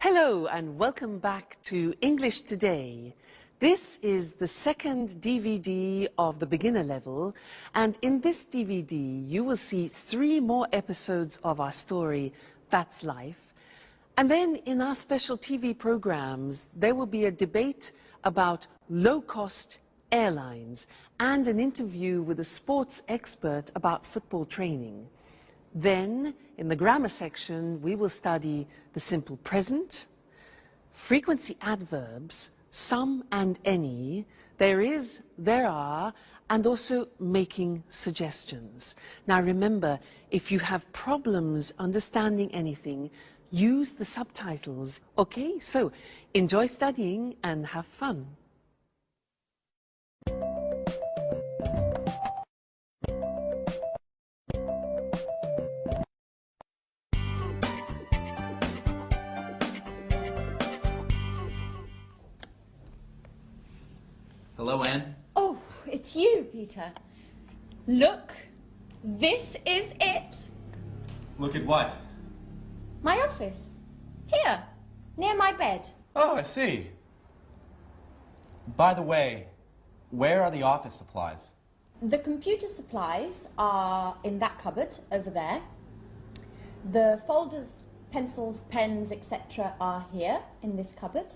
Hello and welcome back to English Today. This is the second DVD of the beginner level, and in this DVD you will see 3 more episodes of our story, That's Life. And then in our special TV programs there will be a debate about low-cost airlines and an interview with a sports expert about football training. Then, in the grammar section, we will study the simple present, frequency adverbs, some and any, there is, there are, and also making suggestions. Now remember, if you have problems understanding anything, use the subtitles. Okay, so enjoy studying and have fun. Hello, Anne. Oh, it's you, Peter. Look, this is it. Look at what? My office. Here, near my bed. Oh, I see. By the way, where are the office supplies? The computer supplies are in that cupboard over there. The folders, pencils, pens, etc. are here in this cupboard.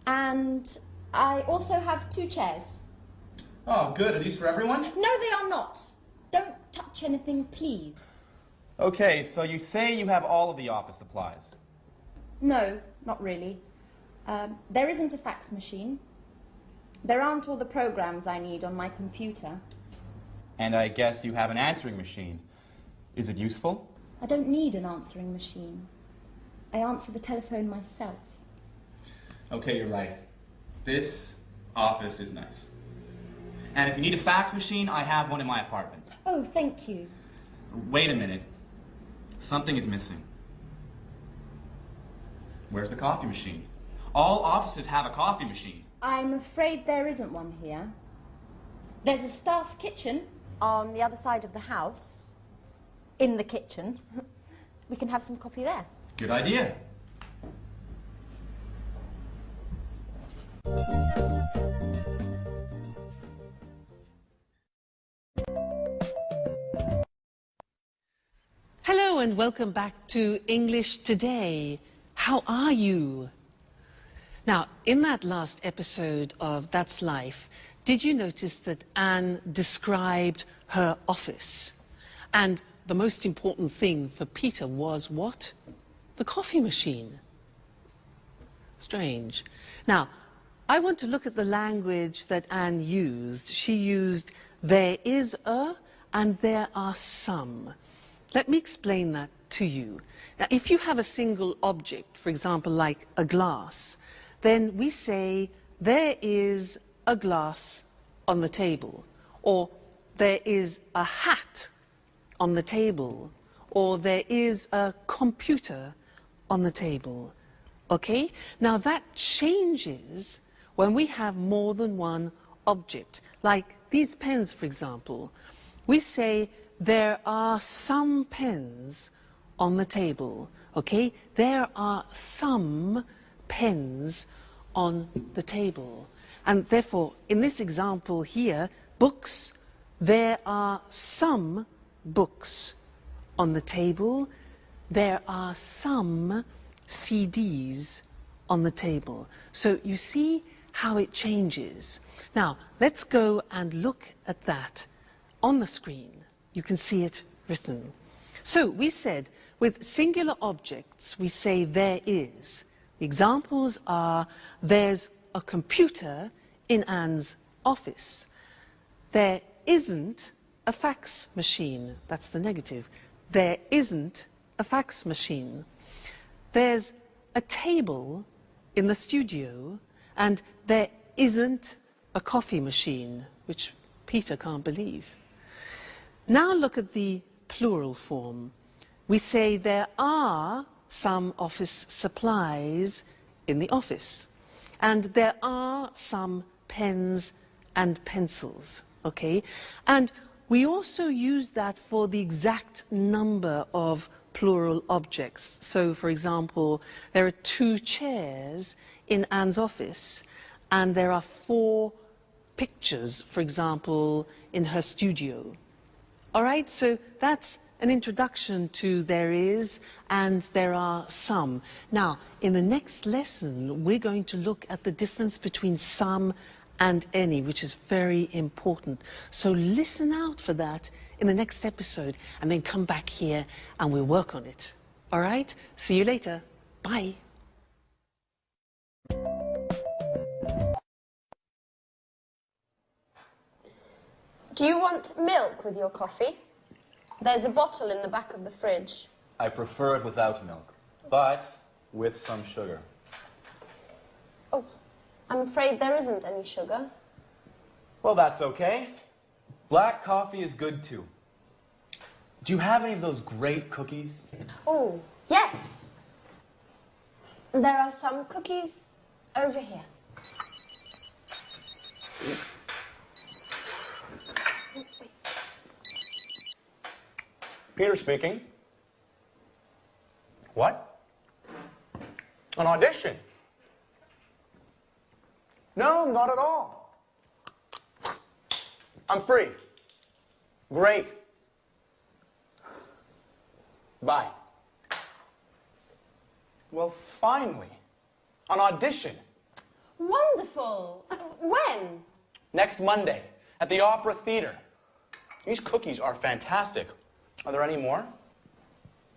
And I also have 2 chairs. Oh, good. Are these for everyone? No, they are not. Don't touch anything, please. Okay, so you say you have all of the office supplies. No, not really. There isn't a fax machine. There aren't all the programs I need on my computer. And I guess you have an answering machine. Is it useful? I don't need an answering machine. I answer the telephone myself. Okay, you're right. This office is nice. And if you need a fax machine, I have one in my apartment. Oh, thank you. Wait a minute. Something is missing. Where's the coffee machine? All offices have a coffee machine. I'm afraid there isn't one here. There's a staff kitchen on the other side of the house. In the kitchen. We can have some coffee there. Good idea. Hello and welcome back to English Today. How are you? Now, in that last episode of That's Life, did you notice that Anne described her office? And the most important thing for Peter was what? The coffee machine. Strange. Now, I want to look at the language that Anne used. She used there is a and there are some. Let me explain that to you. Now, if you have a single object, for example, like a glass, then we say there is a glass on the table, or there is a hat on the table, or there is a computer on the table. Okay? Now that changes when we have more than one object. Like these pens, for example. We say there are some pens on the table. Okay? There are some pens on the table. And therefore, in this example here, books, there are some books on the table. There are some CDs on the table. So you see how it changes. Now, let's go and look at that on the screen. You can see it written. So we said with singular objects, we say there is. The examples are there's a computer in Anne's office. There isn't a fax machine. That's the negative. There isn't a fax machine. There's a table in the studio, and there isn't a coffee machine, which Peter can't believe. Now look at the plural form. We say there are some office supplies in the office, and there are some pens and pencils, okay? And we also use that for the exact number of plural objects. So, for example, there are 2 chairs in Anne's office, and there are 4 pictures, for example, in her studio. All right, so that's an introduction to there is and there are some. Now, in the next lesson, we're going to look at the difference between some and any, which is very important. So listen out for that in the next episode, and then come back here and we'll work on it. All right? See you later. Bye. Do you want milk with your coffee? There's a bottle in the back of the fridge. I prefer it without milk, but with some sugar. Oh, I'm afraid there isn't any sugar. Well, that's okay. Black coffee is good too. Do you have any of those great cookies? Oh, yes. There are some cookies over here. Peter speaking. What? An audition? No, not at all. I'm free. Great. Bye. Well, finally, an audition. Wonderful. When? Next Monday at the Opera Theater. These cookies are fantastic. Are there any more?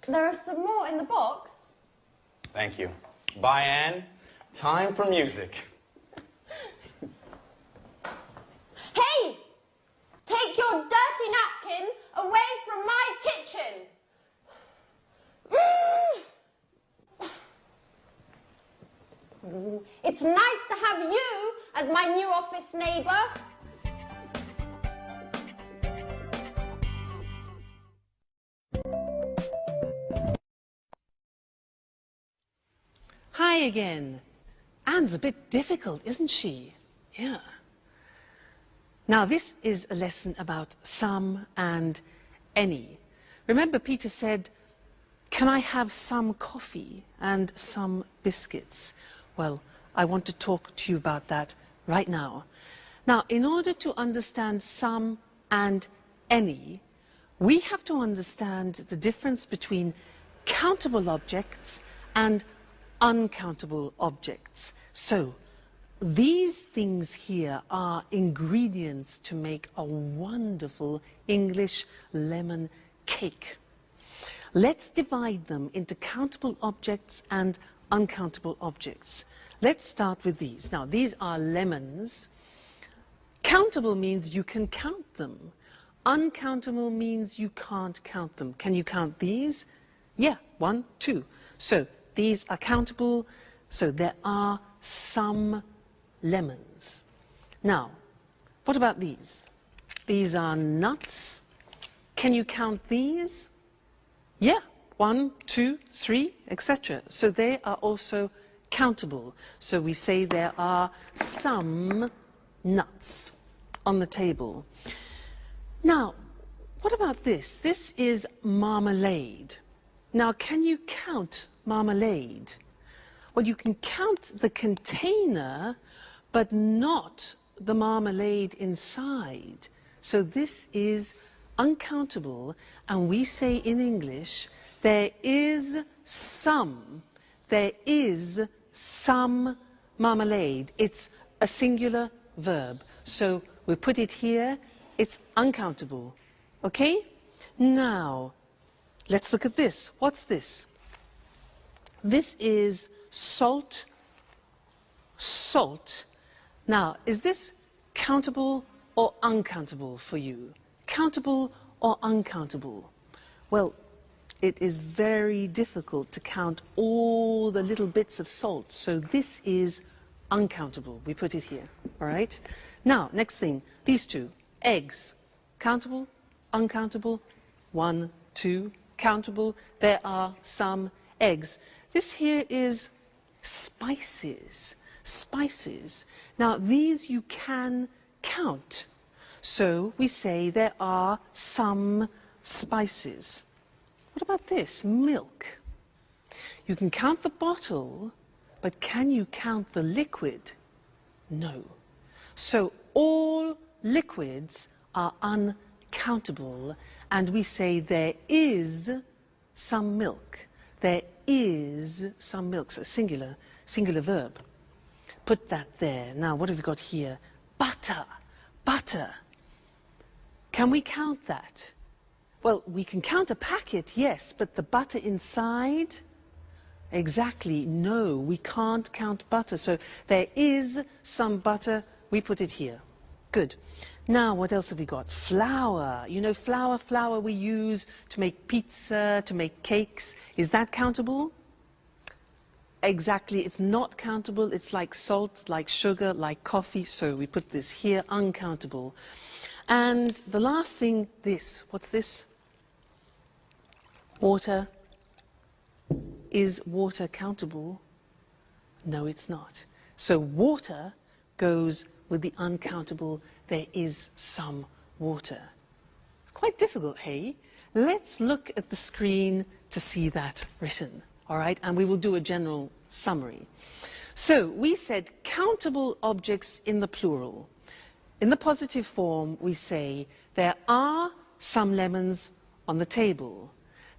There are some more in the box. Thank you. Bye, Anne. Time for music. Hey! Take your dirty napkin away from my kitchen! It's nice to have you as my new office neighbour. Hi again. Anne's a bit difficult, isn't she? Yeah. Now, this is a lesson about some and any. Remember, Peter said, "Can I have some coffee and some biscuits?" Well, I want to talk to you about that right now. Now, in order to understand some and any, we have to understand the difference between countable objects and uncountable objects. So, these things here are ingredients to make a wonderful English lemon cake. Let's divide them into countable objects and uncountable objects. Let's start with these. Now, these are lemons. Countable means you can count them. Uncountable means you can't count them. Can you count these? Yeah, 1, 2. So, these are countable, so there are some lemons. Now, what about these? These are nuts. Can you count these? Yeah, 1, 2, 3, etc. So they are also countable. So we say there are some nuts on the table. Now, what about this? This is marmalade. Now, can you count marmalade? Well, you can count the container, but not the marmalade inside. So this is uncountable, and we say in English, there is some marmalade. It's a singular verb. So we put it here, it's uncountable. Okay? Now, let's look at this. What's this? This is salt. Salt. Now, is this countable or uncountable for you? Countable or uncountable? Well, it is very difficult to count all the little bits of salt, so this is uncountable. We put it here, all right? Now, next thing, these two, eggs. Countable, uncountable, 1, 2, countable. There are some eggs. This here is spices. Spices. Now, these you can count. So we say there are some spices. What about this? Milk. You can count the bottle, but can you count the liquid? No. So all liquids are uncountable, and we say there is some milk. There is some milk. So singular verb. Put that there. Now, what have we got here? Butter. Butter. Can we count that? Well, we can count a packet, yes, but the butter inside? Exactly, no, we can't count butter. So there is some butter, we put it here. Good. Now, what else have we got? Flour. You know, flour we use to make pizza, to make cakes. Is that countable? Exactly, it's not countable. It's like salt, like sugar, like coffee. So we put this here, uncountable. And the last thing, this. What's this? Water. Is water countable? No, it's not. So water goes with the uncountable. There is some water. It's quite difficult, hey? Let's look at the screen to see that written, all right? And we will do a general summary. So we said countable objects in the plural. In the positive form, we say there are some lemons on the table.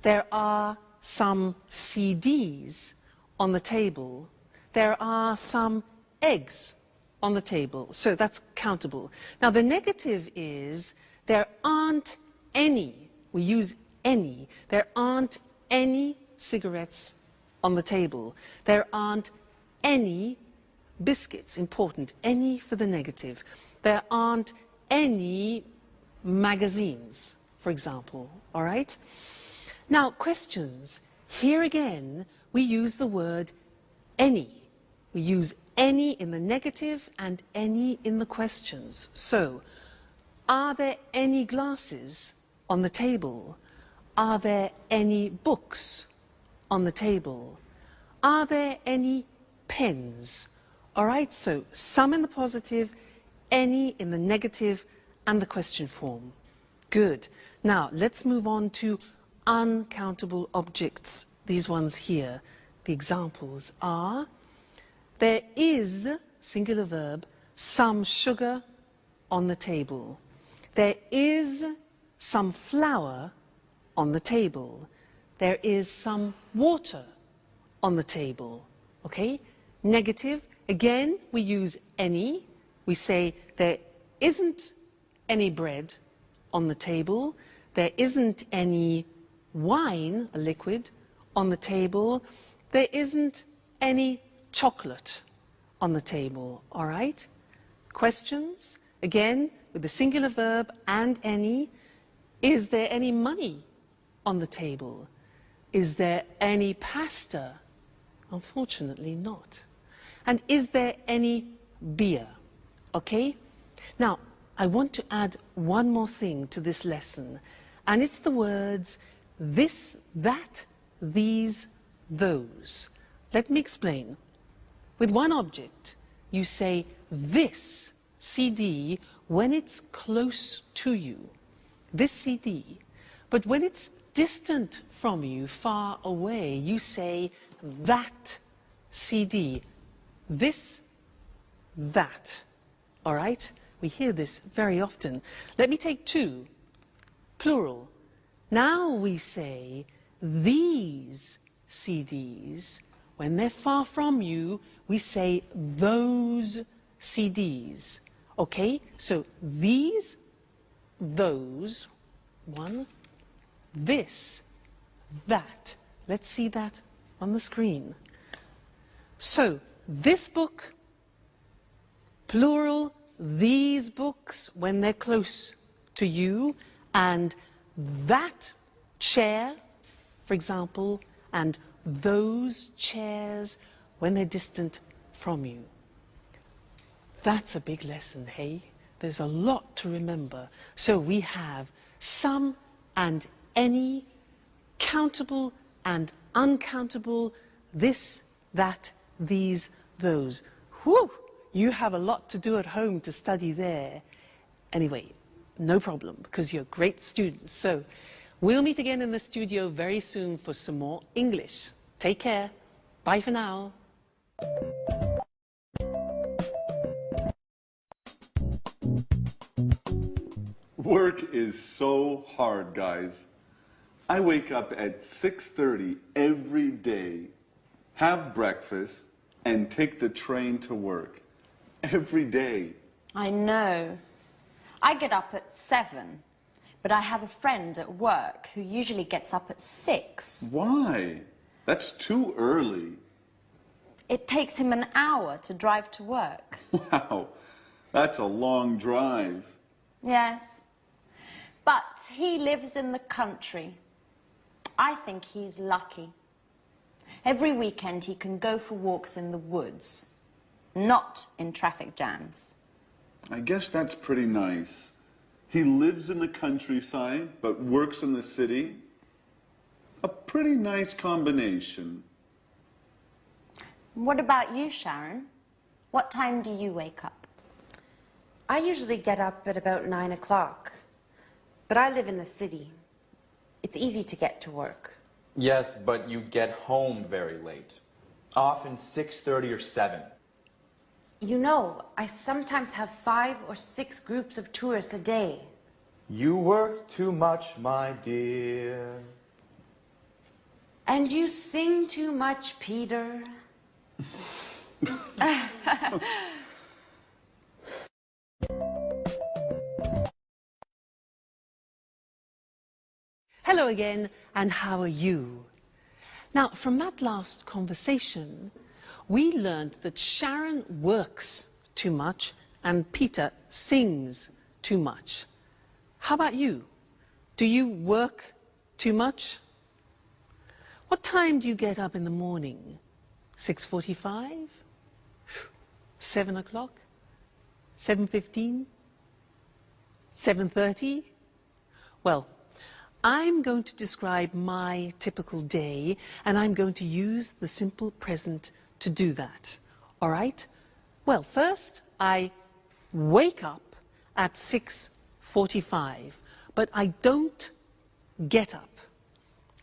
There are some CDs on the table. There are some eggs on the table. So that's countable. Now the negative is there aren't any, we use any, there aren't any cigarettes on the table. There aren't any biscuits, important, any for the negative. There aren't any magazines, for example, all right? Now, questions. Here again, we use the word any. We use any in the negative and any in the questions. So, are there any glasses on the table? Are there any books on the table? Are there any pens? All right, so some in the positive, any in the negative, and the question form. Good. Now, let's move on to uncountable objects. These ones here. The examples are, there is, singular verb, some sugar on the table. There is some flour on the table. There is some water on the table. Okay? Negative, again, we use any. We say there isn't any bread on the table. There isn't any wine, a liquid, on the table. There isn't any chocolate on the table, all right? Questions, again, with the singular verb and any. Is there any money on the table? Is there any pasta? Unfortunately not. And is there any beer? Okay? Now, I want to add one more thing to this lesson, and it's the words this, that, these, those. Let me explain. With one object, you say this CD when it's close to you, this CD. But when it's distant from you, far away, you say that CD, this, that. All right? We hear this very often. Let me take two, plural. Now we say these CDs. When they're far from you, we say those CDs. Okay? So these, those, one, this, that. Let's see that on the screen. So this book, plural, these books when they're close to you, and that chair, for example, and those chairs when they're distant from you. That's a big lesson, hey? There's a lot to remember. So we have some and any, countable and uncountable, this, that, these, those. Whew! You have a lot to do at home to study there. Anyway, no problem, because you're great students. So We'll meet again in the studio very soon for some more English. Take care. Bye for now. Work is so hard, guys. I wake up at 6:30 every day, have breakfast, and take the train to work. Every day. I know. I get up at 7, but I have a friend at work who usually gets up at 6. Why? That's too early. It takes him an hour to drive to work. Wow, that's a long drive. Yes. But he lives in the country. I think he's lucky. Every weekend he can go for walks in the woods, not in traffic jams. I guess that's pretty nice. He lives in the countryside, but works in the city. A pretty nice combination. What about you, Sharon? What time do you wake up? I usually get up at about 9 o'clock, but I live in the city. It's easy to get to work. Yes, but you get home very late. Often 6:30 or 7. You know, I sometimes have 5 or 6 groups of tourists a day. You work too much, my dear. And you sing too much, Peter. Hello again, and how are you? Now, from that last conversation, we learned that Sharon works too much and Peter sings too much. How about you? Do you work too much? What time do you get up in the morning? 6:45? 7 o'clock? 7:15? 7:30? Well, I'm going to describe my typical day, and I'm going to use the simple present to do that. All right? Well, first, I wake up at 6:45, but I don't get up.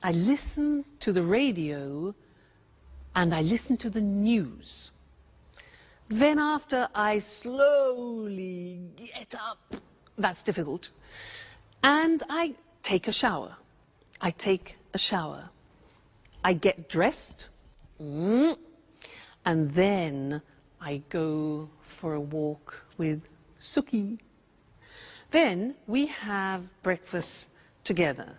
I listen to the radio, and I listen to the news. Then after, I slowly get up. That's difficult. And I take a shower. I take a shower. I get dressed. And then I go for a walk with Suki. Then we have breakfast together.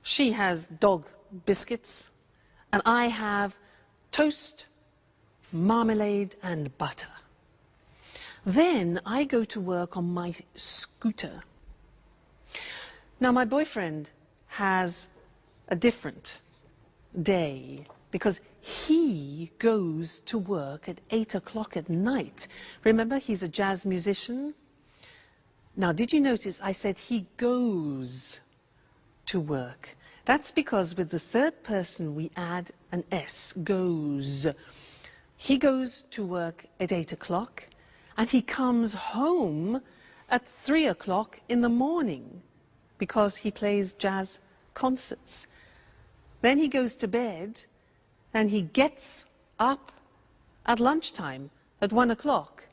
She has dog biscuits, and I have toast, marmalade, and butter. Then I go to work on my scooter. Now, my boyfriend has a different day because he goes to work at 8 o'clock at night. Remember, he's a jazz musician. Now, did you notice I said he goes to work? That's because with the third person we add an S, goes. He goes to work at 8 o'clock and he comes home at 3 o'clock in the morning because he plays jazz concerts. Then he goes to bed and he gets up at lunchtime at 1 o'clock.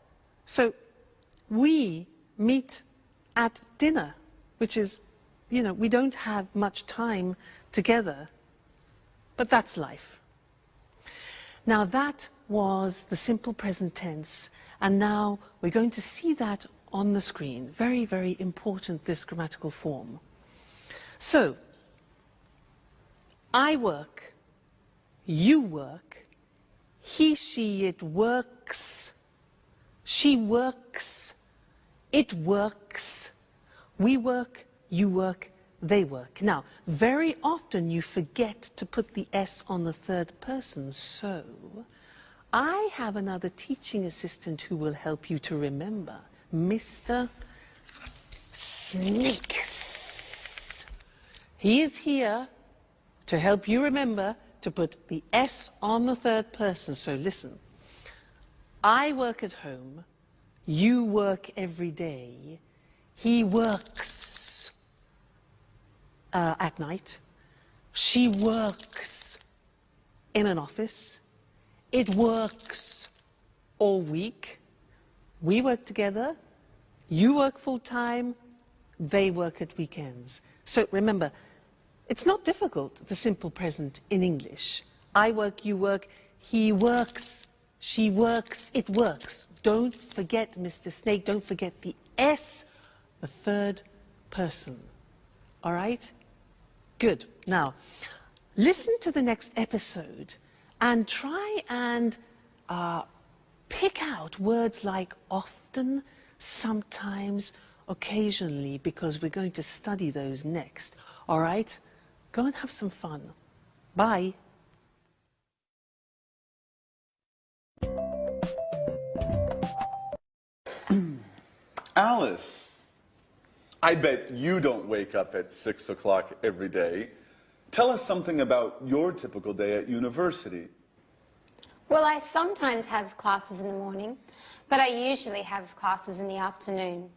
So we meet at dinner, which is, you know, we don't have much time together, but that's life. Now that was the simple present tense, and now we're going to see that on the screen. Very, very important, this grammatical form. So, I work, you work, he, she, it works, she works, it works, we work, you work, they work. Now, very often you forget to put the S on the third person, so I have another teaching assistant who will help you to remember, Mr. Snakes. He is here to help you remember to put the S on the third person. So listen, I work at home, you work every day, he works. at night. She works in an office. It works all week. We work together. You work full-time. They work at weekends. So remember, it's not difficult, the simple present in English. I work, you work, he works, she works, it works. Don't forget, Mr. Snake, don't forget the S, the third person. All right? Good. Now, listen to the next episode and try and pick out words like often, sometimes, occasionally, because we're going to study those next. All right? Go and have some fun. Bye. Alice, I bet you don't wake up at 6 o'clock every day. Tell us something about your typical day at university. Well, I sometimes have classes in the morning, but I usually have classes in the afternoon.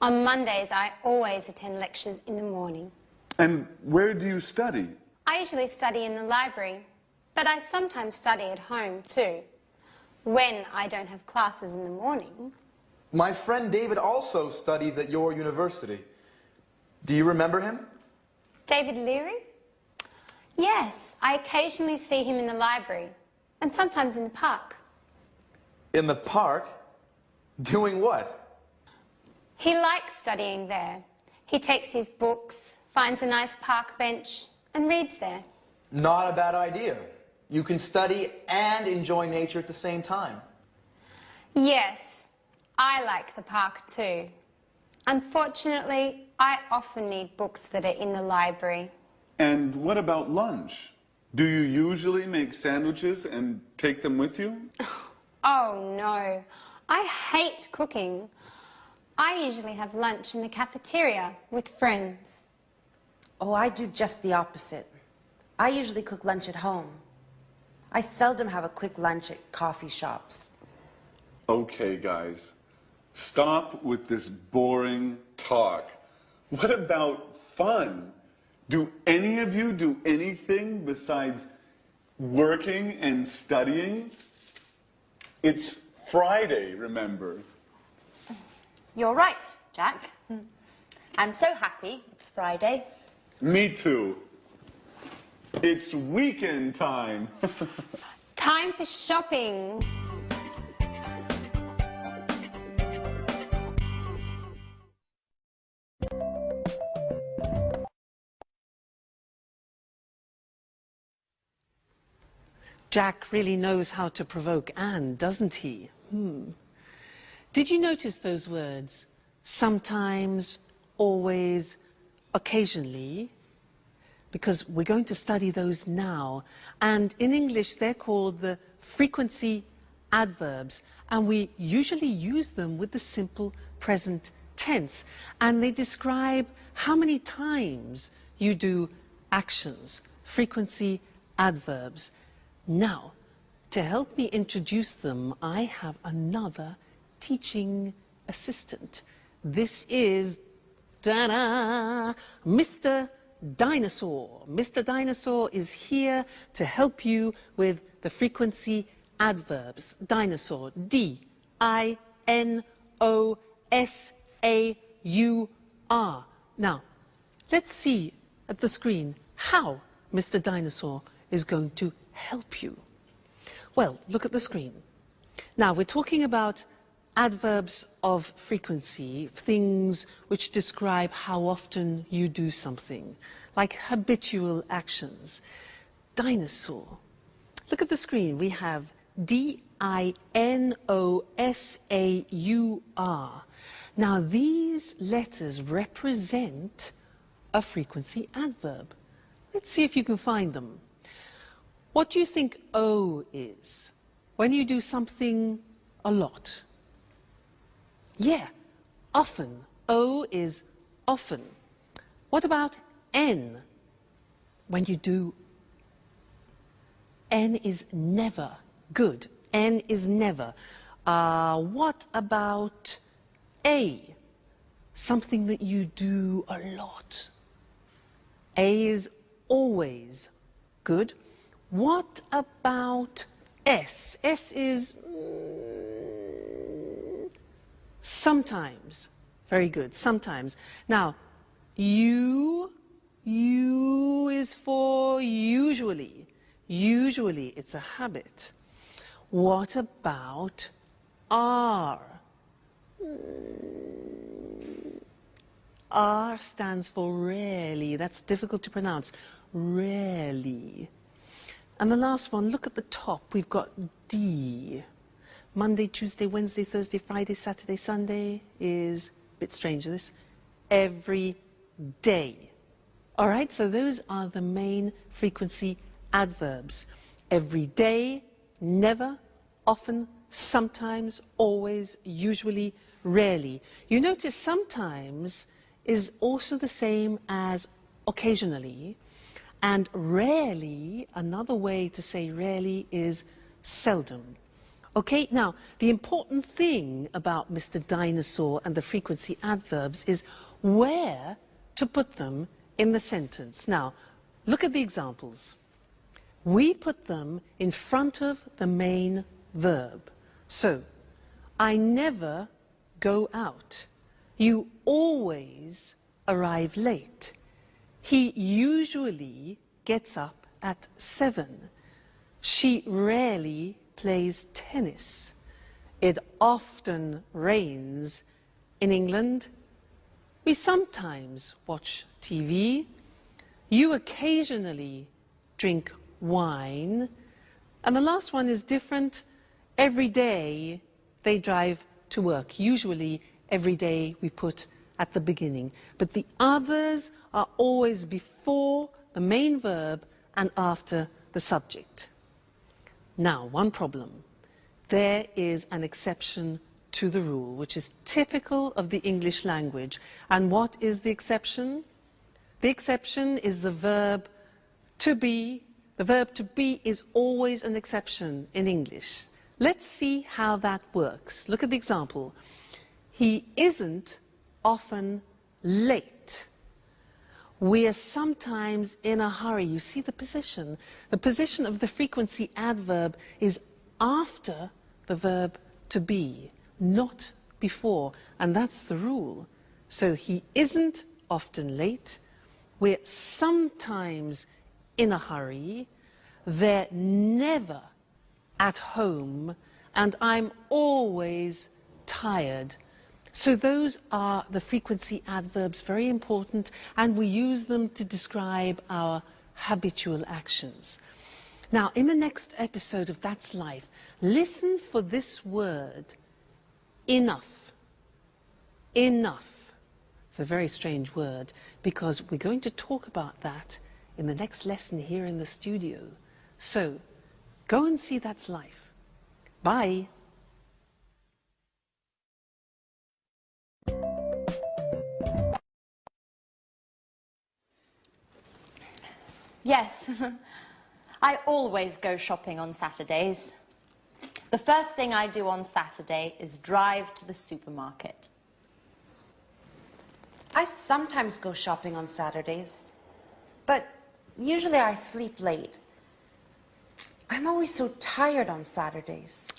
On Mondays, I always attend lectures in the morning. And where do you study? I usually study in the library, but I sometimes study at home too, when I don't have classes in the morning. My friend David also studies at your university. Do you remember him? David Leary? Yes, I occasionally see him in the library, and sometimes in the park. In the park? Doing what? He likes studying there. He takes his books, finds a nice park bench, and reads there. Not a bad idea. You can study and enjoy nature at the same time. Yes, I like the park too. Unfortunately, I often need books that are in the library. And what about lunch? Do you usually make sandwiches and take them with you? Oh no, I hate cooking. I usually have lunch in the cafeteria with friends. Oh, I do just the opposite. I usually cook lunch at home. I seldom have a quick lunch at coffee shops. Okay, guys. Stop with this boring talk. What about fun? Do any of you do anything besides working and studying? It's Friday, remember? You're right, Jack. I'm so happy it's Friday. Me too. It's weekend time. Time for shopping. Jack really knows how to provoke Anne, doesn't he? Did you notice those words? Sometimes, always, occasionally? Because we're going to study those now. And in English, they're called the frequency adverbs. And we usually use them with the simple present tense. And they describe how many times you do actions, frequency adverbs. Now, to help me introduce them, I have another teaching assistant. This is, ta-da, Mr. Dinosaur. Mr. Dinosaur is here to help you with the frequency adverbs. Dinosaur, D-I-N-O-S-A-U-R. Now, let's see at the screen how Mr. Dinosaur is going to help you. Well, look at the screen. Now, we're talking about adverbs of frequency, things which describe how often you do something, like habitual actions. Dinosaur. Look at the screen. We have D-I-N-O-S-A-U-R. Now, these letters represent a frequency adverb. Let's see if you can find them. What do you think O is? When you do something a lot. Yeah, often. O is often. What about N? When you do, N is never. Good. N is never. What about A? Something that you do a lot. A is always. Good. What about S? S is sometimes. Very good, sometimes. Now, U is for usually. Usually, it's a habit. What about R? R stands for rarely. That's difficult to pronounce. Rarely. And the last one, look at the top. We've got D. Monday, Tuesday, Wednesday, Thursday, Friday, Saturday, Sunday is a bit strange, this. Every day. All right, so those are the main frequency adverbs. Every day, never, often, sometimes, always, usually, rarely. You notice sometimes is also the same as occasionally, and rarely, another way to say rarely is seldom. Okay, now, the important thing about Mr. Dinosaur and the frequency adverbs is where to put them in the sentence. Now, look at the examples. We put them in front of the main verb. So, I never go out. You always arrive late. He usually gets up at 7. She rarely plays tennis. It often rains in England. We sometimes watch TV. You occasionally drink wine. And the last one is different. Every day they drive to work. Usually every day we put at the beginning. But the others are always before the main verb and after the subject. Now, one problem. There is an exception to the rule, which is typical of the English language. And what is the exception? The exception is the verb to be. The verb to be is always an exception in English. Let's see how that works. Look at the example. He isn't often late. We are sometimes in a hurry. You see the position. The position of the frequency adverb is after the verb to be, not before. And that's the rule. So he isn't often late. We're sometimes in a hurry. They're never at home. And I'm always tired. So those are the frequency adverbs, very important, and we use them to describe our habitual actions. Now, in the next episode of That's Life, listen for this word, enough. Enough. It's a very strange word, because we're going to talk about that in the next lesson here in the studio. So, go and see That's Life. Bye. Yes, I always go shopping on Saturdays. The first thing I do on Saturday is drive to the supermarket. I sometimes go shopping on Saturdays, but usually I sleep late. I'm always so tired on Saturdays.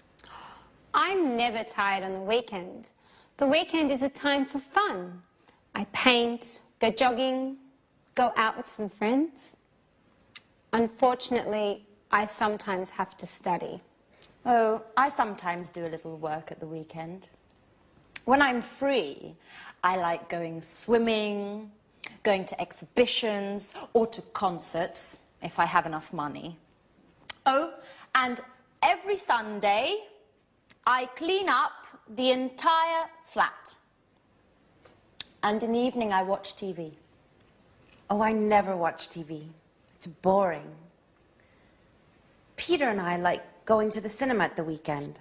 I'm never tired on the weekend. The weekend is a time for fun. I paint, go jogging, go out with some friends. Unfortunately, I sometimes have to study. Oh, I sometimes do a little work at the weekend. When I'm free, I like going swimming, going to exhibitions, or to concerts, if I have enough money. Oh, and every Sunday, I clean up the entire flat. And in the evening, I watch TV. Oh, I never watch TV. It's boring. Peter and I like going to the cinema at the weekend.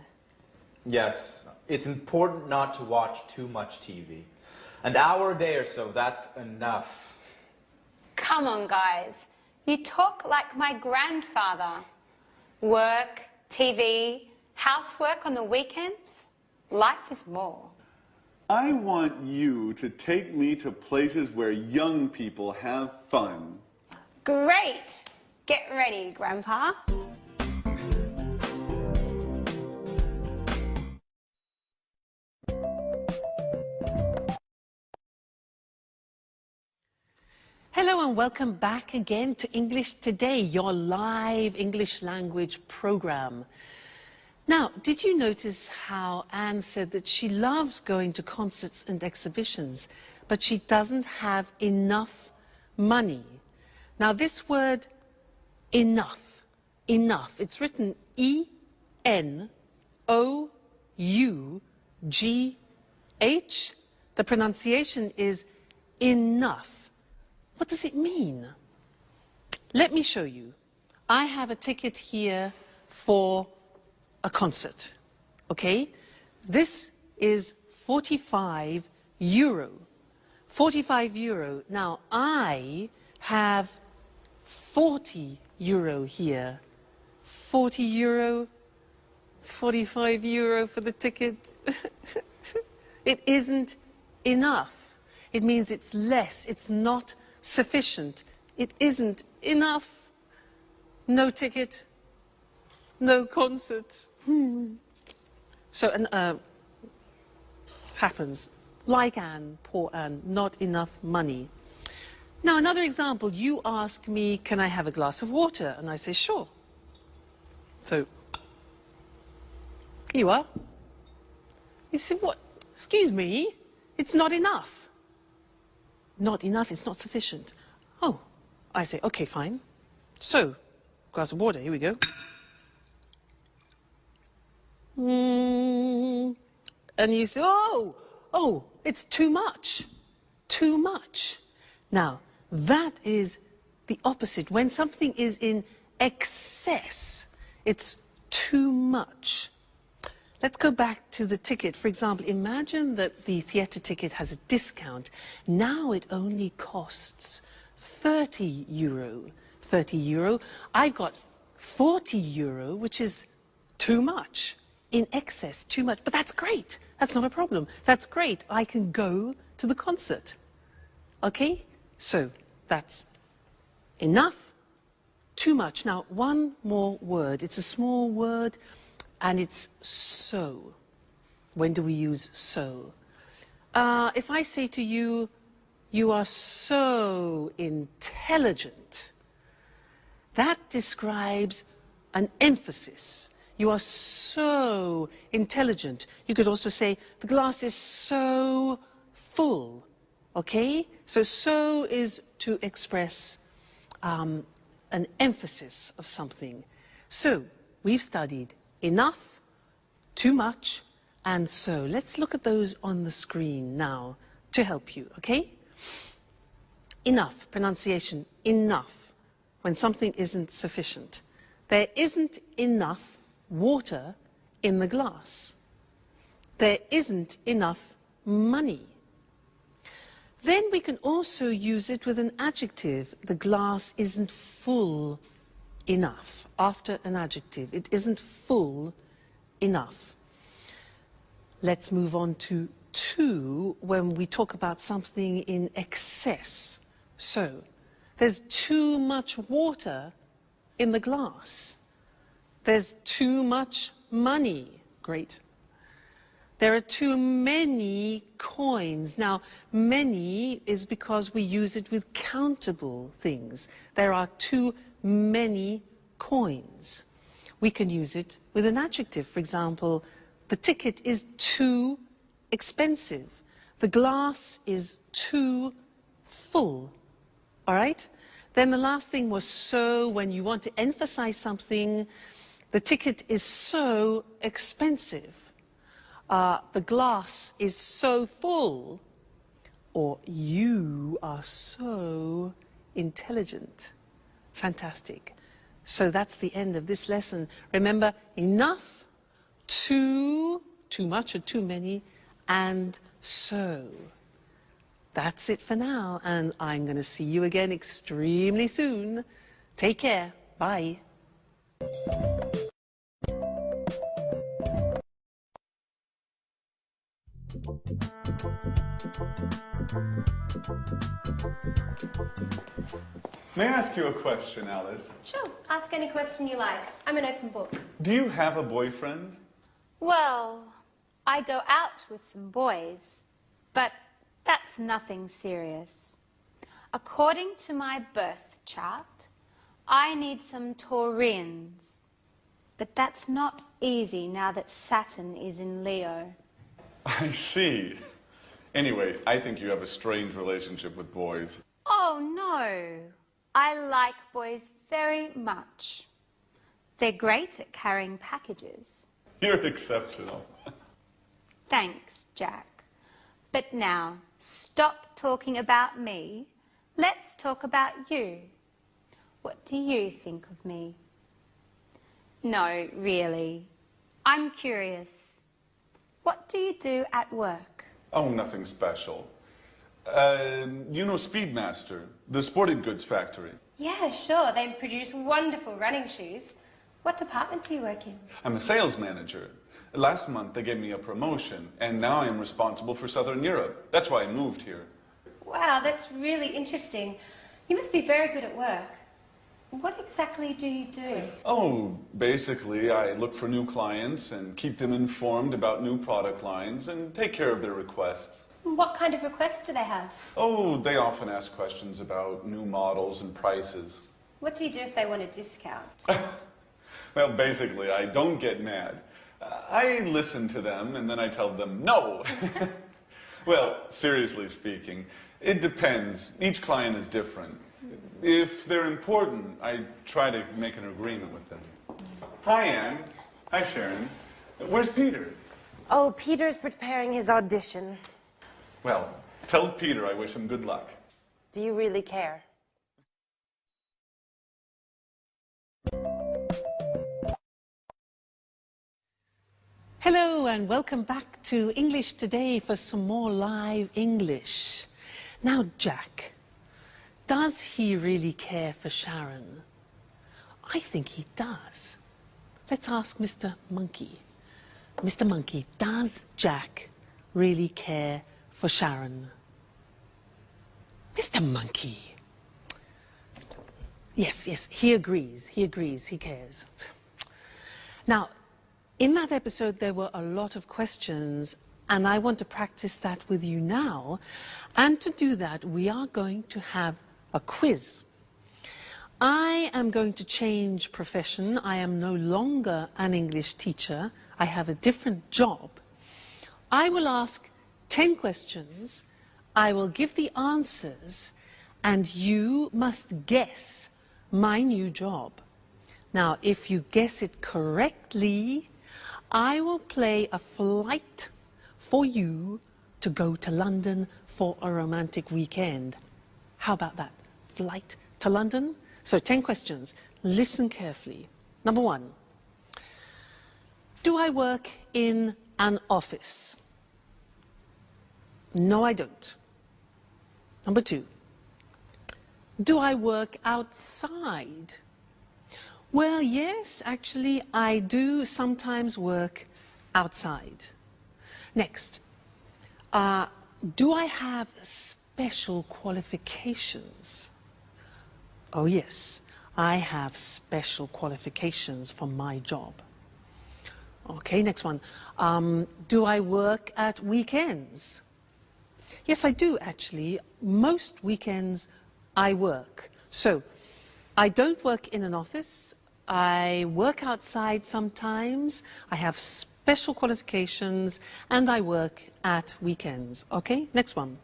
Yes, it's important not to watch too much TV. An hour a day or so, that's enough. Come on, guys. You talk like my grandfather. Work, TV, housework on the weekends. Life is more. I want you to take me to places where young people have fun. Great. Get ready, Grandpa. Hello and welcome back again to English Today, your live English language program. Now, did you notice how Anne said that she loves going to concerts and exhibitions, but she doesn't have enough money? Now, this word enough, it's written E-N-O-U-G-H. The pronunciation is enough. What does it mean? Let me show you. I have a ticket here for a concert, okay? This is 45 euro. 45 euro. Now, I have 40 euro here. 40 euro, 45 euro for the ticket. It isn't enough. It means it's less, it's not sufficient. It isn't enough. No ticket, no concert. So, happens. Like Anne, poor Anne, not enough money. Now, another example, you ask me, can I have a glass of water? And I say, sure. So, here you are. You say, what? Excuse me, it's not enough. Not enough, it's not sufficient. Oh, I say, okay, fine. So, glass of water, here we go. And you say, oh, it's too much. Too much. Now, that is the opposite. When something is in excess, it's too much. Let's go back to the ticket. For example, imagine that the theatre ticket has a discount. Now it only costs 30 euro. 30 euro. I've got 40 euro, which is too much. In excess, too much. But that's great. That's not a problem. That's great. I can go to the concert. Okay? So, that's enough, too much. Now, one more word. It's a small word. And it's so. When do we use so? If I say to you, you are so intelligent, that describes an emphasis. You are so intelligent. You could also say, the glass is so full. Okay? So is to express an emphasis of something. So, we've studied enough, too much, and so. Let's look at those on the screen now to help you, okay? Enough, pronunciation, enough, when something isn't sufficient. There isn't enough water in the glass. There isn't enough money. Then we can also use it with an adjective. The glass isn't full enough. After an adjective, it isn't full enough. Let's move on to when we talk about something in excess. So, there's too much water in the glass. There's too much money. Great. There are too many coins. Now, many is because we use it with countable things. There are too many coins. We can use it with an adjective. For example, the ticket is too expensive. The glass is too full. All right? Then the last thing was so. When you want to emphasize something, the ticket is so expensive. The glass is so full. Or you are so intelligent. Fantastic. So that's the end of this lesson. Remember, enough, too much or too many, and so. That's it for now, and I'm going to see you again extremely soon. Take care. Bye. May I ask you a question, Alice? Sure, ask any question you like. I'm an open book. Do you have a boyfriend? Well, I go out with some boys, but that's nothing serious. According to my birth chart, I need some Taurians. But that's not easy now that Saturn is in Leo. I see. Anyway, I think you have a strange relationship with boys. Oh, no. I like boys very much. They're great at carrying packages. You're exceptional. Thanks, Jack. But now, stop talking about me. Let's talk about you. What do you think of me? No, really. I'm curious. What do you do at work? Oh, nothing special. You know Speedmaster, the sporting goods factory. Yeah, sure. They produce wonderful running shoes. What department do you work in? I'm a sales manager. Last month they gave me a promotion, and now I'm responsible for Southern Europe. That's why I moved here. Wow, that's really interesting. You must be very good at work. What exactly do you do? Oh, basically I look for new clients and keep them informed about new product lines and take care of their requests. What kind of requests do they have? Oh, they often ask questions about new models and prices. What do you do if they want a discount? Well, basically, I don't get mad. I listen to them and then I tell them no. Well, seriously speaking, it depends. Each client is different. If they're important, I try to make an agreement with them. Hi, Anne. Hi, Sharon. Where's Peter? Oh, Peter's preparing his audition. Well, tell Peter I wish him good luck. Do you really care? Hello and welcome back to English Today for some more live English. Now, Jack, does he really care for Sharon? I think he does. Let's ask Mr. Monkey. Mr. Monkey, does Jack really care for Sharon? Mr. Monkey. Yes, he agrees, he cares. Now, in that episode there were a lot of questions and I want to practice that with you now, and to do that we are going to have a quiz. I am going to change profession. I am no longer an English teacher. I have a different job. I will ask 10 questions, I will give the answers, and you must guess my new job. Now, if you guess it correctly, I will play a flight for you to go to London for a romantic weekend. How about that? Flight to London? So 10 questions. Listen carefully. Number 1. Do I work in an office? No, I don't. Number 2. Do I work outside? Well, yes, actually, I do sometimes work outside. Next, do I have special qualifications? Oh, yes, I have special qualifications for my job. Okay, next one. Do I work at weekends? Yes, I do, actually. Most weekends I work. So, I don't work in an office. I work outside sometimes. I have special qualifications, and I work at weekends. Okay, next one.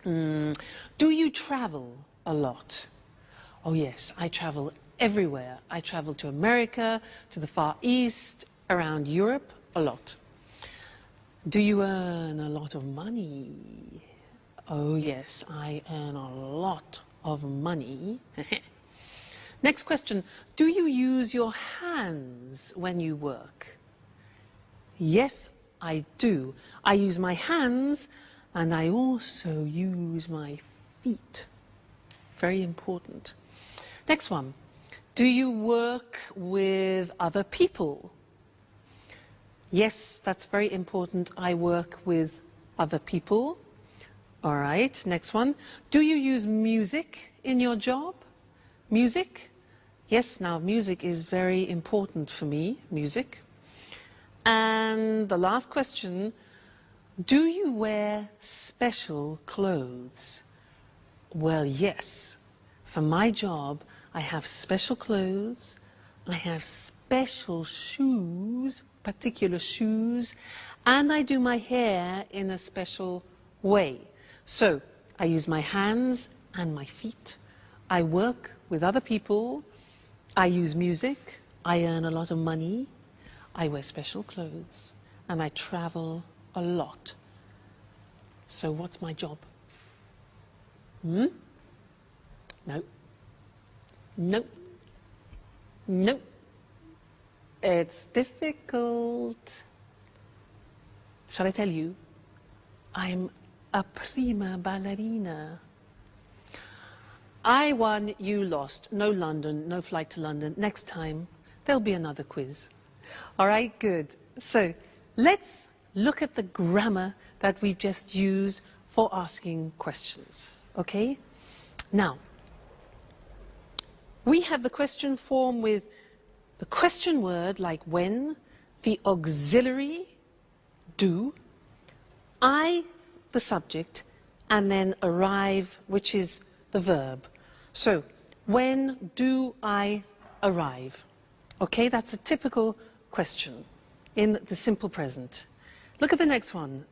Do you travel a lot? Oh, yes, I travel everywhere. I travel to America, to the Far East, around Europe, a lot. Do you earn a lot of money? Oh, yes, I earn a lot of money. Next question. Do you use your hands when you work? Yes, I do. I use my hands and I also use my feet. Very important. Next one. Do you work with other people? Yes, that's very important. I work with other people. All right, next one. Do you use music in your job? Music? Yes, now music is very important for me, music. And the last question, do you wear special clothes? Well, yes. For my job, I have special clothes, I have special shoes, particular shoes, and I do my hair in a special way. So, I use my hands and my feet. I work with other people. I use music. I earn a lot of money. I wear special clothes. And I travel a lot. So what's my job? No. No. No. It's difficult. Shall I tell you? I'm a prima ballerina. I won, you lost. No London, no flight to London. Next time, there'll be another quiz. All right, good. So let's look at the grammar that we've just used for asking questions, okay? Now, we have the question form with the question word like when, the auxiliary, do, I, the subject, and then arrive, which is the verb. So, when do I arrive? Okay, that's a typical question in the simple present. Look at the next one.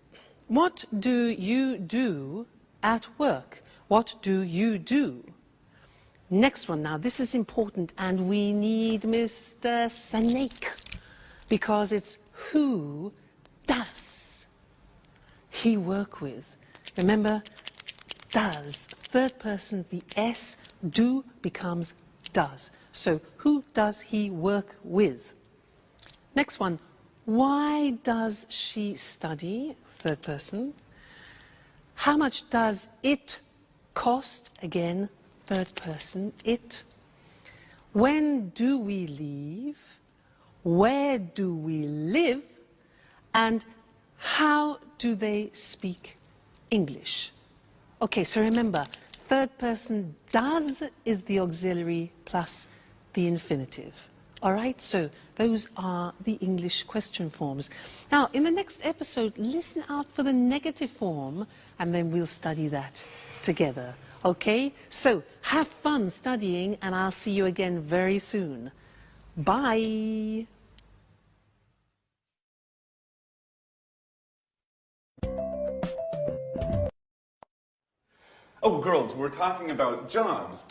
What do you do at work? What do you do? Next one, now this is important, and we need Mr. Snake, because it's who does he work with? Remember, does, third person, the S, do becomes does. So, who does he work with? Next one, why does she study? Third person. How much does it cost? Again, third person, it. When do we leave? Where do we live? And how do they speak English? Okay, so remember, third person does is the auxiliary plus the infinitive. All right, so those are the English question forms. Now, in the next episode, listen out for the negative form, and then we'll study that together. Okay, so have fun studying, and I'll see you again very soon. Bye. Oh, girls, we're talking about jobs.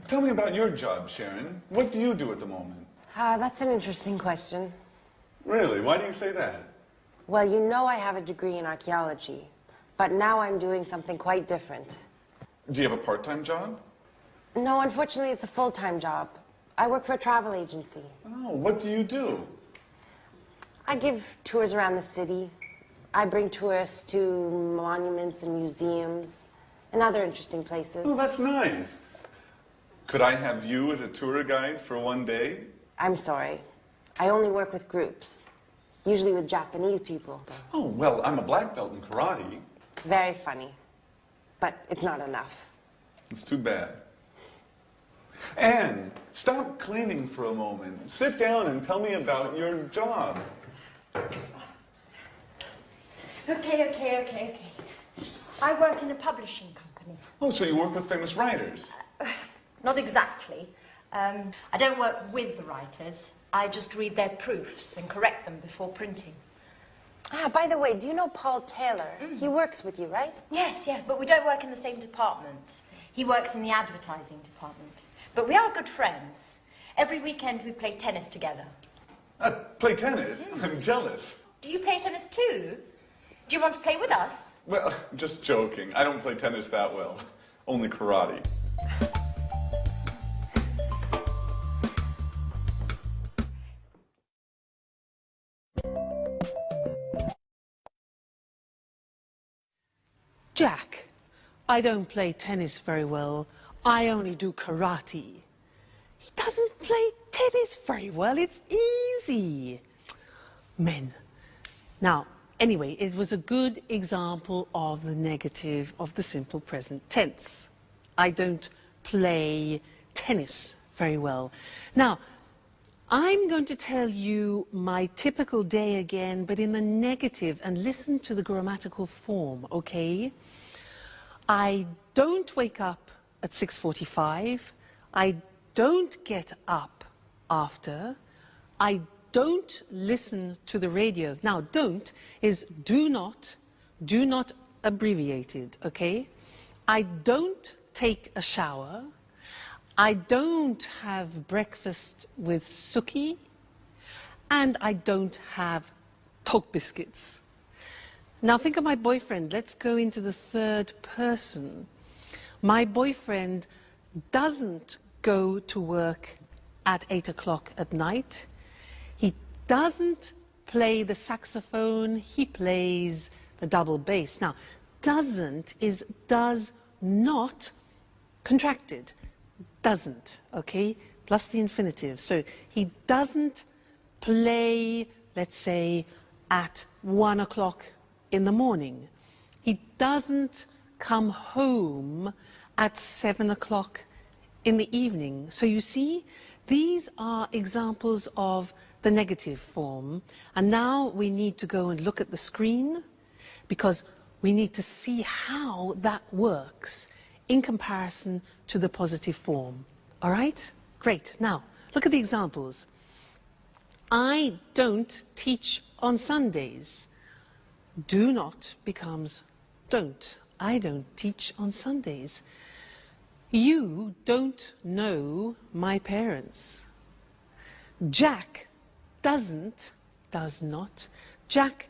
Tell me about your job, Sharon. What do you do at the moment? That's an interesting question. Really? Why do you say that? Well, you know I have a degree in archaeology, but now I'm doing something quite different. Do you have a part-time job? No, unfortunately, it's a full-time job. I work for a travel agency. Oh, what do you do? I give tours around the city. I bring tourists to monuments and museums and other interesting places. Oh, that's nice. Could I have you as a tour guide for one day? I'm sorry. I only work with groups, usually with Japanese people. Oh, well, I'm a black belt in karate. Very funny, but it's not enough. It's too bad. Anne, stop cleaning for a moment. Sit down and tell me about your job. Okay. I work in a publishing company. Oh, so you work with famous writers? Not exactly. I don't work with the writers. I just read their proofs and correct them before printing. By the way, do you know Paul Taylor? He works with you, right? Yes, but we don't work in the same department. He works in the advertising department. But we are good friends. Every weekend we play tennis together. Play tennis? I'm jealous. Do you play tennis too? Do you want to play with us? Well, just joking. I don't play tennis that well. Only karate. Jack, I don't play tennis very well. I only do karate. He doesn't play tennis very well. It's easy. Men. Now, Anyway, it was a good example of the negative of the simple present tense. I don't play tennis very well. Now, I'm going to tell you my typical day again, but in the negative, and listen to the grammatical form, okay? I don't wake up at 6:45. I don't get up after. I don't listen to the radio. Now, don't is do not abbreviated, okay? I don't take a shower. I don't have breakfast with Suki, and I don't have Tok biscuits. Now think of my boyfriend. Let's go into the third person. My boyfriend doesn't go to work at 8 o'clock at night. He doesn't play the saxophone. He plays the double bass. Now, doesn't is does not contracted. Doesn't, okay, plus the infinitive. So he doesn't play, let's say, at 1 o'clock in the morning. He doesn't come home at 7 o'clock in the evening. So you see, these are examples of the negative form. And now we need to go and look at the screen because we need to see how that works in comparison to the positive form. All right? Great. Now, look at the examples. I don't teach on Sundays. Do not becomes don't. I don't teach on Sundays. You don't know my parents. Jack doesn't, does not. Jack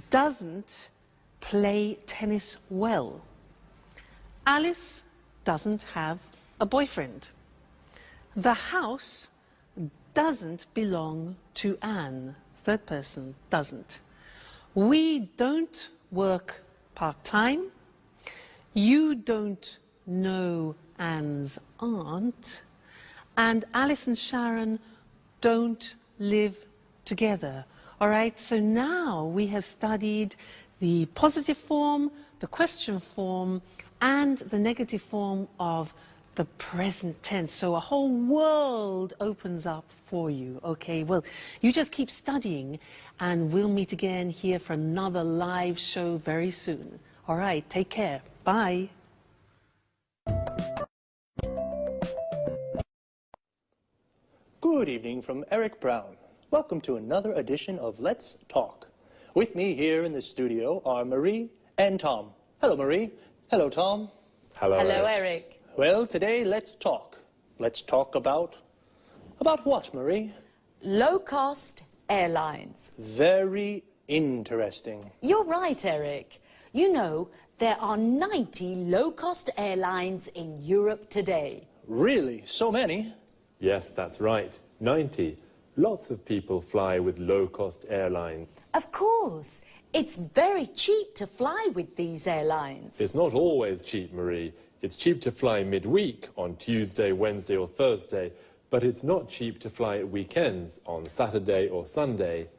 doesn't play tennis well. Alice doesn't have a boyfriend. The house doesn't belong to Anne. Third person, doesn't. We don't work part-time. You don't know Anne's aunt. And Alice and Sharon don't live together. All right, so now we have studied the positive form, the question form, and the negative form of the present tense. So a whole world opens up for you, okay? Well, you just keep studying, and we'll meet again here for another live show very soon. All right, take care. Bye. Good evening from Eric Brown. Welcome to another edition of Let's Talk. With me here in the studio are Marie and Tom. Hello, Marie. Hello, Tom. Hello, Eric. Well, today, let's talk. Let's talk about what, Marie? Low-cost airlines. Very interesting. You're right, Eric. You know, there are 90 low-cost airlines in Europe today. Really? So many? Yes, that's right. 90. Lots of people fly with low-cost airlines. Of course. It's very cheap to fly with these airlines. It's not always cheap, Marie. It's cheap to fly midweek on Tuesday, Wednesday or Thursday, but it's not cheap to fly at weekends on Saturday or Sunday.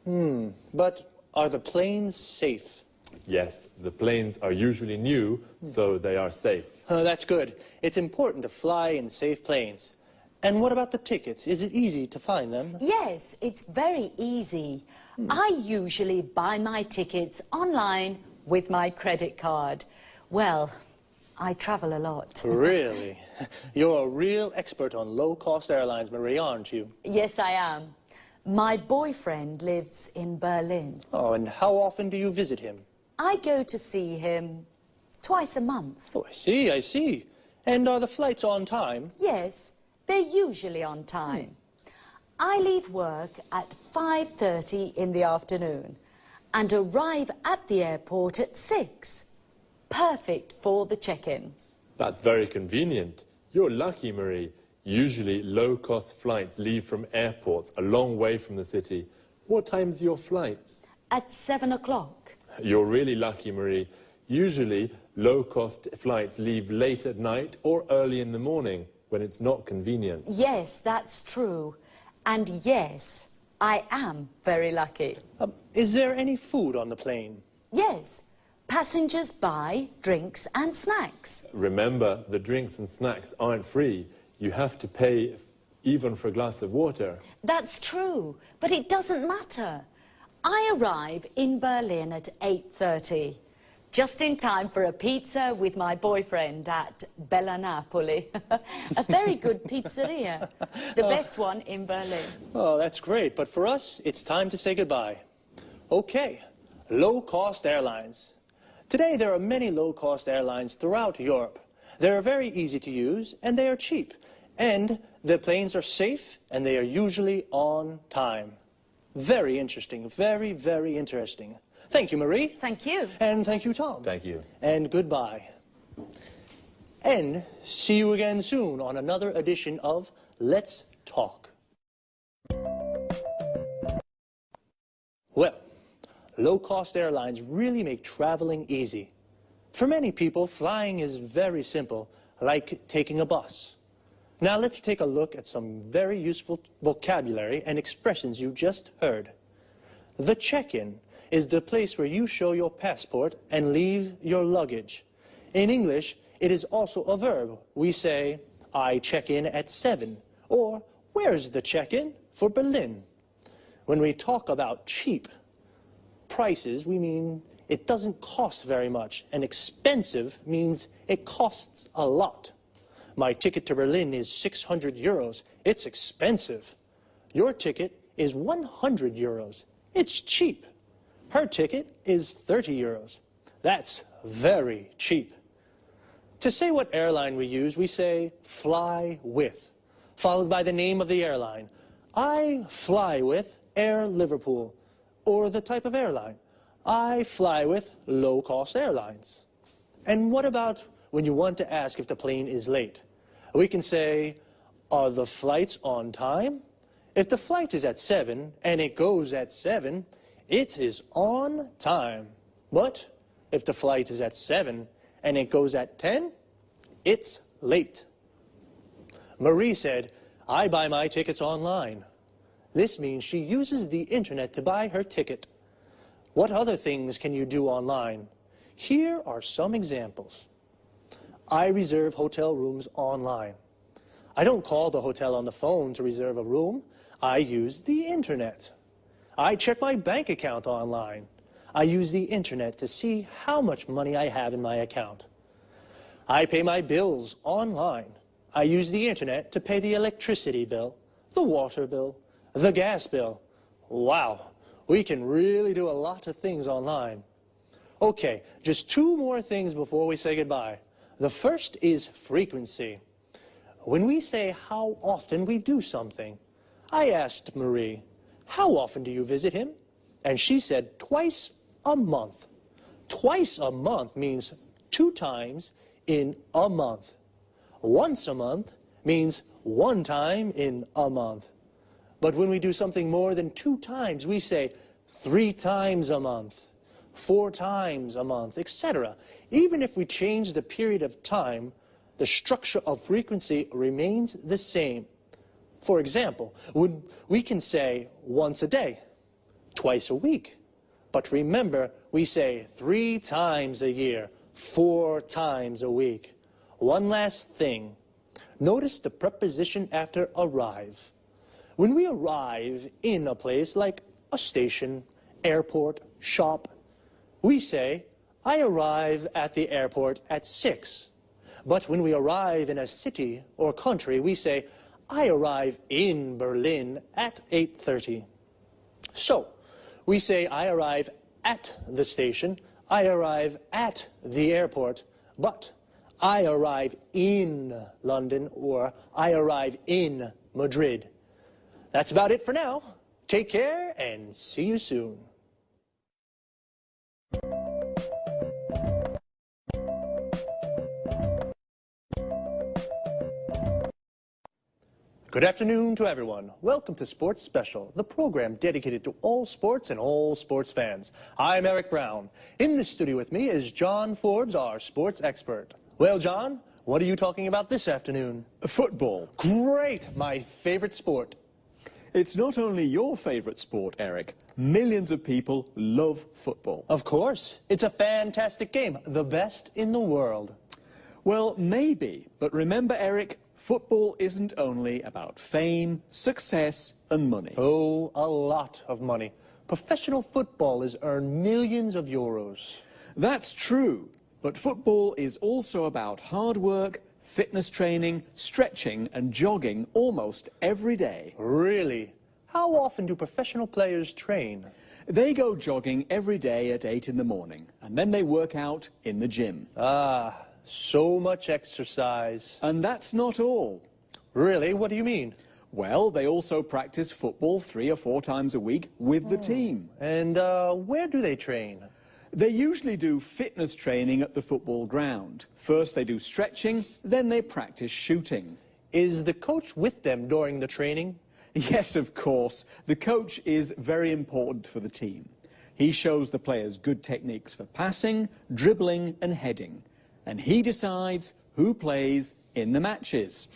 But are the planes safe? Yes, the planes are usually new, so they are safe. That's good. It's important to fly in safe planes. And what about the tickets? Is it easy to find them? Yes, it's very easy. I usually buy my tickets online with my credit card. Well, I travel a lot. Really? You're a real expert on low-cost airlines, Marie, aren't you? Yes, I am. My boyfriend lives in Berlin. Oh, and how often do you visit him? I go to see him twice a month. Oh, I see, I see. And are the flights on time? Yes, they're usually on time. I leave work at 5:30 in the afternoon and arrive at the airport at 6. Perfect for the check-in. That's very convenient. You're lucky, Marie. Usually low-cost flights leave from airports a long way from the city. What time's your flight? At 7 o'clock. You're really lucky, Marie. Usually low-cost flights leave late at night or early in the morning when it's not convenient. Yes, that's true. And yes, I am very lucky. Is there any food on the plane? Yes, passengers buy drinks and snacks. Remember, the drinks and snacks aren't free. You have to pay even for a glass of water. That's true, but it doesn't matter. I arrive in Berlin at 8:30, just in time for a pizza with my boyfriend at Bella Napoli. A very good pizzeria, the best one in Berlin. Oh, that's great, but for us, it's time to say goodbye. Okay, low-cost airlines. Today, there are many low-cost airlines throughout Europe. They are very easy to use, and they are cheap. And the planes are safe, and they are usually on time. Very interesting, very, very interesting. Thank you, Marie. Thank you. And thank you, Tom. Thank you. And goodbye. And see you again soon on another edition of Let's Talk. Well, low-cost airlines really make traveling easy. For many people, flying is very simple, like taking a bus. Now let's take a look at some very useful vocabulary and expressions you just heard. The check-in is the place where you show your passport and leave your luggage. In English, it is also a verb. We say, I check in at 7, or where's the check-in for Berlin? When we talk about cheap prices, we mean it doesn't cost very much, and expensive means it costs a lot. My ticket to Berlin is 600 euros. It's expensive. Your ticket is 100 euros. It's cheap. Her ticket is 30 euros. That's very cheap. To say what airline we use, we say fly with, followed by the name of the airline. I fly with Air Liverpool, or the type of airline. I fly with low-cost airlines. And what about when you want to ask if the plane is late? We can say, are the flights on time? If the flight is at 7 and it goes at 7, it is on time. But if the flight is at 7 and it goes at 10, it's late. Marie said, I buy my tickets online. This means she uses the internet to buy her ticket. What other things can you do online? Here are some examples. I reserve hotel rooms online. I don't call the hotel on the phone to reserve a room. I use the internet. I check my bank account online. I use the internet to see how much money I have in my account. I pay my bills online. I use the internet to pay the electricity bill, the water bill, the gas bill. Wow, we can really do a lot of things online. Okay, just 2 more things before we say goodbye. The first is frequency. When we say how often we do something, I asked Marie, how often do you visit him? And she said twice a month. Twice a month means 2 times in a month. Once a month means 1 time in a month. But when we do something more than 2 times, we say 3 times a month, 4 times a month, etc. Even if we change the period of time, the structure of frequency remains the same. For example, we can say once a day, twice a week. But remember, we say 3 times a year, 4 times a week. One last thing. Notice the preposition after arrive. When we arrive in a place like a station, airport, shop, we say, I arrive at the airport at 6. But when we arrive in a city or country, we say, I arrive in Berlin at 8:30. So, we say, I arrive at the station, I arrive at the airport, but I arrive in London or I arrive in Madrid. That's about it for now. Take care and see you soon. Good afternoon to everyone. Welcome to Sports Special, the program dedicated to all sports and all sports fans. I'm Eric Brown. In the studio with me is John Forbes, our sports expert. Well, John, what are you talking about this afternoon? Football. Great, my favorite sport. It's not only your favourite sport, Eric. Millions of people love football. Of course. It's a fantastic game. The best in the world. Well, maybe. But remember, Eric, football isn't only about fame, success and money. Oh, a lot of money. Professional footballers earn millions of euros. That's true. But football is also about hard work, fitness training, stretching and jogging almost every day. Really? How often do professional players train? They go jogging every day at 8 in the morning, and then they work out in the gym. Ah, so much exercise. And that's not all. Really? What do you mean? Well, they also practice football 3 or 4 times a week with the team. And where do they train? They usually do fitness training at the football ground. First they do stretching, then they practice shooting. Is the coach with them during the training? Yes, of course. The coach is very important for the team. He shows the players good techniques for passing, dribbling and heading. And he decides who plays in the matches.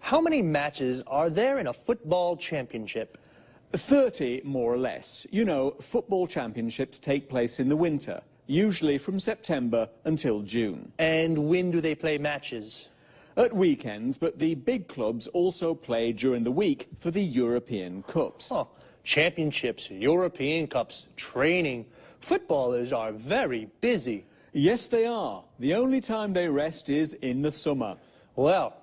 How many matches are there in a football championship? 30, more or less. You know, football championships take place in the winter, usually from September until June. And when do they play matches? At weekends, but the big clubs also play during the week for the European Cups. Oh, championships, European Cups, training. Footballers are very busy. Yes, they are. The only time they rest is in the summer. Well,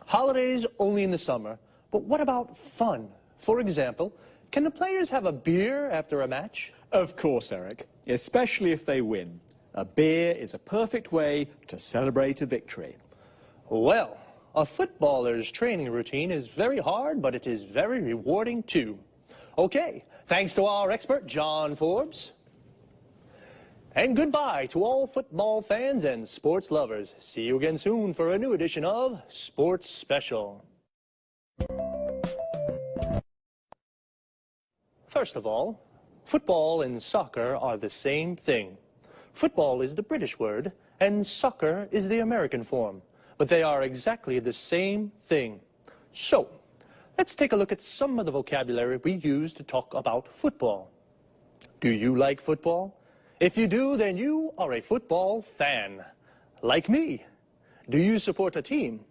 holidays only in the summer. But what about fun? For example, can the players have a beer after a match? Of course, Eric, especially if they win. A beer is a perfect way to celebrate a victory. Well, a footballer's training routine is very hard, but it is very rewarding too. Okay, thanks to our expert, John Forbes. And goodbye to all football fans and sports lovers. See you again soon for a new edition of Sports Special. First of all, football and soccer are the same thing. Football is the British word, and soccer is the American form. But they are exactly the same thing. So, let's take a look at some of the vocabulary we use to talk about football. Do you like football? If you do, then you are a football fan. Like me. Do you support a team?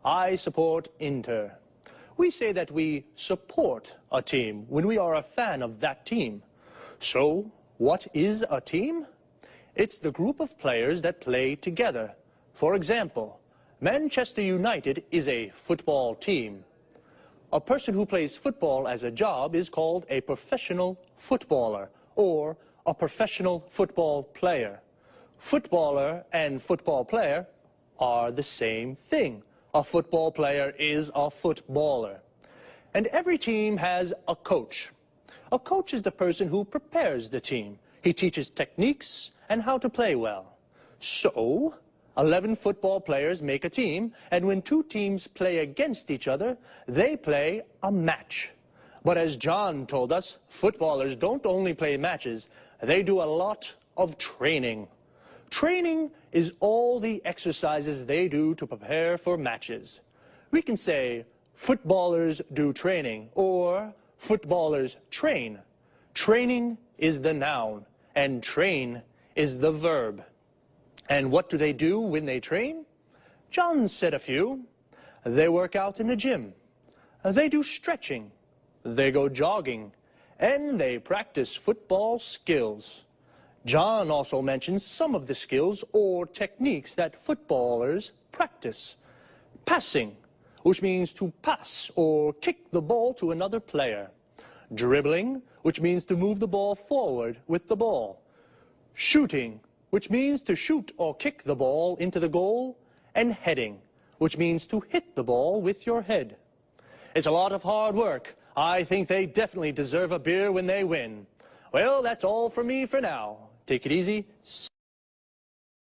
I support Inter. We say that we support a team when we are a fan of that team. So, what is a team? It's the group of players that play together. For example, Manchester United is a football team. A person who plays football as a job is called a professional footballer or a professional football player. Footballer and football player are the same thing. A football player is a footballer. And every team has a coach. A coach is the person who prepares the team. He teaches techniques and how to play well. So, 11 football players make a team, and when 2 teams play against each other, they play a match. But as John told us, footballers don't only play matches, they do a lot of training. Training is all the exercises they do to prepare for matches. We can say, footballers do training, or footballers train. Training is the noun, and train is the verb. And what do they do when they train? John said a few. They work out in the gym. They do stretching. They go jogging. And they practice football skills. John also mentions some of the skills or techniques that footballers practice. Passing, which means to pass or kick the ball to another player. Dribbling, which means to move the ball forward with the ball. Shooting, which means to shoot or kick the ball into the goal. And heading, which means to hit the ball with your head. It's a lot of hard work. I think they definitely deserve a beer when they win. Well, that's all from me for now. Take it easy.